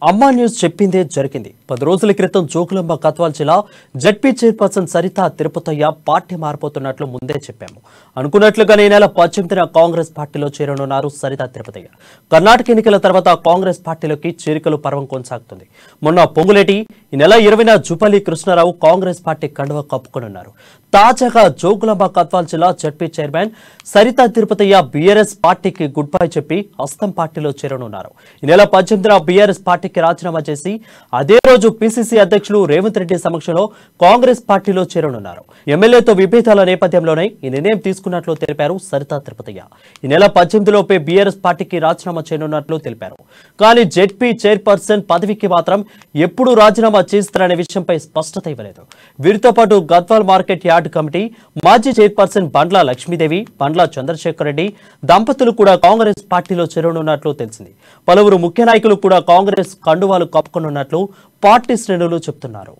అమ్మా న్యూస్ చెప్పిందే జరిగింది. 10 రోజుల క్రితం జోగులాంబ గద్వాల జిల్లా ZP chairperson Saritha Tirupathaiah party మారిపోతున్నట్లు ముందే చెప్పాము. అనుకున్నట్లుగానే ఈ నెల 18న కాంగ్రెస్ పార్టీలో చేరనున్నారు సరిత తిరుపతయ్య. కర్ణాటక ఎన్నికల తర్వాత కాంగ్రెస్ పార్టీలోకి చేరికలు పర్వం కొనసాగుతుంది. మొన్న పొంగులేటి, ఈ నెల 20న జూపల్లి కృష్ణారావు కాంగ్రెస్ పార్టీ కండువా కప్పుకోనున్నారు. తాజాగా జోగులాంబ గద్వాల జిల్లా ZP chairman Saritha Tirupataiah BRS పార్టీకి గుడ్ బై చెప్పి హస్తం పార్టీలో చేరనున్నారు. ఈ నెల 18న బీఆర్ఎస్ పార్టీకి రాజీనామా చేసి అదే రోజు పీసీసీ అధ్యక్షులు రేవంత్ రెడ్డి సమక్షంలో కాంగ్రెస్ పార్టీలో చేరనున్నారు. ఎమ్మెల్యేతో విభేదాల నేపథ్యంలోనే ఈ నిర్ణయం తీసుకున్నట్లు తెలిపారు సరిత తిరుపతయ్య. ఈ నెల 18లోపే బీఆర్ఎస్ పార్టీకి రాజీనామా చేయనున్నట్లు తెలిపారు. కానీ జడ్పీ చైర్పర్సన్ పదవికి మాత్రం ఎప్పుడు రాజీనామా చేస్తారనే విషయంపై స్పష్టత ఇవ్వలేదు. వీరితో పాటు గద్వాల్ మార్కెట్ యార్డ్ కమిటీ మాజీ చైర్పర్సన్ బండ్ల లక్ష్మీదేవి, బండ్ల చంద్రశేఖర్ రెడ్డి దంపతులు కూడా కాంగ్రెస్ పార్టీలో చేరనున్నట్లు తెలిసింది. పలువురు ముఖ్య నాయకులు కూడా కాంగ్రెస్ కండువాలు కప్పుకోనున్నట్లు పార్టీ శ్రేణులు చెబుతున్నారు.